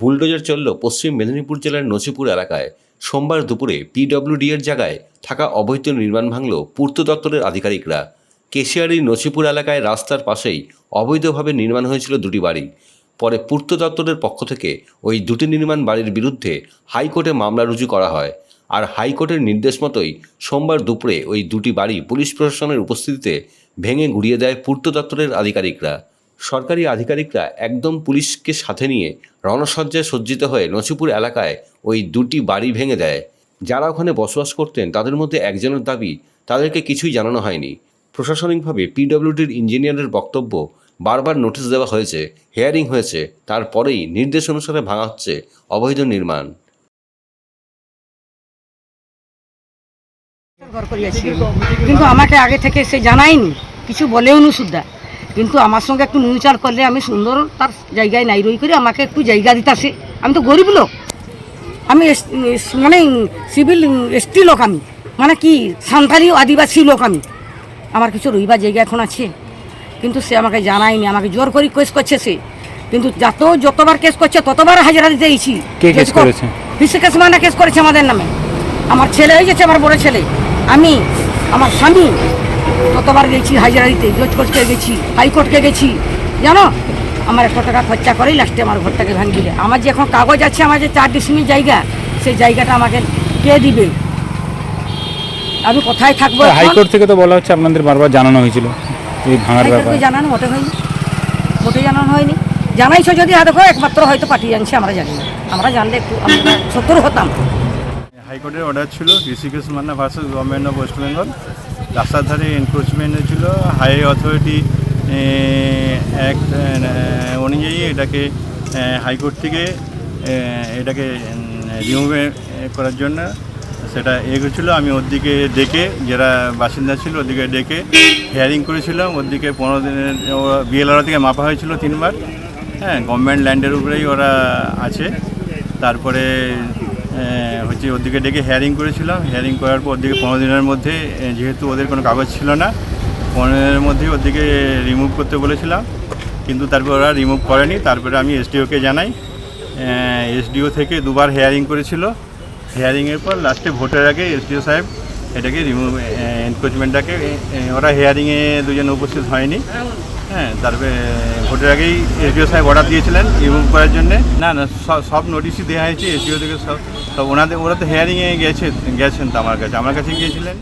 Bulldozer চলল পশ্চিম মেদিনীপুর জেলার নছিপুর এলাকায়। সোমবার দুপুরে পিডব্লিউডি এর জায়গায় থাকা অবৈধ নির্মাণ ভাঙল পূর্ত দপ্তরের আধিকারিকরা। কেশিয়ারির নছিপুর এলাকায় রাস্তার পাশেই অবৈধভাবে নির্মাণ হয়েছিল দুটি বাড়ি। পরে পূর্ত দপ্তরের পক্ষ থেকে ওই দুটি নির্মাণ বাড়ির বিরুদ্ধে হাইকোর্টে মামলা রুজু করা হয়। আর হাইকোর্টের নির্দেশ মতোই সোমবার দুপুরে ওই দুটি বাড়ি পুলিশ প্রশাসনের উপস্থিতিতে ভেঙে গুড়িয়ে দেয় পূর্ত দপ্তরের আধিকারিকরা। সরকারি আধিকারিকরা একদম পুলিশকে সাথে নিয়ে রণসজ্জায় সজ্জিত হয়ে নছিপুর এলাকায় ওই দুটি বাড়ি ভেঙে দেয়। যারা ওখানে বসবাস করতেন তাদের মধ্যে একজনের দাবি তাদেরকে কিছুই জানানো হয়নি। প্রশাসনিকভাবে পিডব্লিউডির ইঞ্জিনিয়ারের বক্তব্য, বারবার নোটিশ দেওয়া হয়েছে, হিয়ারিং হয়েছে, তারপরেই নির্দেশ অনুসারে ভাঙা হচ্ছে অবৈধ নির্মাণ। কিন্তু আমাকে আগে থেকে সে জানায়নি, কিছু বলেও নি সুদ্ধা। কিন্তু আমার সঙ্গে একটু নুচার করলে আমি সুন্দর তার জায়গায় নাই রই করে আমাকে একটু জায়গা দিতেছে। আমি তো গরিব লোক, আমি মানে সিভিল এসটি লোক, আমি মানে কি সান্তালি আদিবাসী লোক, আমি আমার কিছু রইবার জায়গা এখন আছে। কিন্তু সে আমাকে জানায়নি, আমাকে জোর করে কেস করছে সে। কিন্তু যতবার কেস করছে ততবার হাজিরা দিতে গেছি। কেস মানে কেস করেছে আমাদের নামে। আমার ছেলে হয়ে গেছে, আমার বড় ছেলে, আমি, আমার স্বামী ততবার গেছি হাজিরা দিতে। জজ কোর্টকে গেছি, হাইকোর্টকে গেছি, জানো। আমার 100 টাকা খরচা করেই লাস্টে আমার ঘরটাকে ভাঙি দিলে। আমার যে এখন কাগজ আছে, আমার যে 4 ডিসিমিল জায়গা, সেই জায়গাটা আমাকে কে দিবে? আমি কোথায় থাকবো? হাইকোর্ট থেকে তো বলা হচ্ছে আপনাদের বারবার জানানো হয়েছিল এই ভাঙার ব্যাপারে। জানানো মোটে হয়নি, মোটে জানানো হয়নি। জানাইছো যদি দেখো একমাত্র হয়তো পাঠিয়ে জানছি, আমরা জানি না। আমরা জানলে একটু আমরা সতর্ক হতাম। হাইকোর্টের অর্ডার ছিল Hrishikesh Manna versus government of West Bengal. রাস্তার ধারে এনক্রোচমেন্ট ছিল, হাইওয়ে অথরিটি অ্যাক্ট অনুযায়ী এটাকে হাইকোর্ট থেকে এটাকে রিমুভ করার জন্য সেটা এগোচ্ছিলো। আমি ওর দিকে ডেকে, যারা বাসিন্দা ছিল ওদিকে ডেকে হিয়ারিং করেছিলাম। ওর দিকে 15 দিনের বিএলআর থেকে মাপা হয়েছিল 3 বার। হ্যাঁ, গভর্নমেন্ট ল্যান্ডের উপরেই ওরা আছে। তারপরে হচ্ছে ওদিকে ডেকে হিয়ারিং করেছিলাম। হিয়ারিং করার পর ওদিকে 15 দিনের মধ্যে, যেহেতু ওদের কোনো কাগজ ছিল না, 15 দিনের মধ্যেই ওদিকে রিমুভ করতে বলেছিলাম। কিন্তু তারপর ওরা রিমুভ করেনি। তারপরে আমি এসডিওকে জানাই। এসডিও থেকে 2 বার হিয়ারিং করেছিল। হিয়ারিংয়ের পর লাস্টে ভোটের আগে এসডিও সাহেব এটাকে রিমুভ এনক্রোচমেন্টটাকে, ওরা হিয়ারিংয়ে দুজন উপস্থিত হয়নি। হ্যাঁ, তারপরে ভোটের আগেই এসডিও সাহেব অর্ডার দিয়েছিলেন রিমুভ করার জন্যে। না, সব নোটিশই দেওয়া হয়েছে এসডিও থেকে। সব ওরা তো হিয়ারিংয়ে গেছেন তো আমার কাছে গিয়েছিলেন।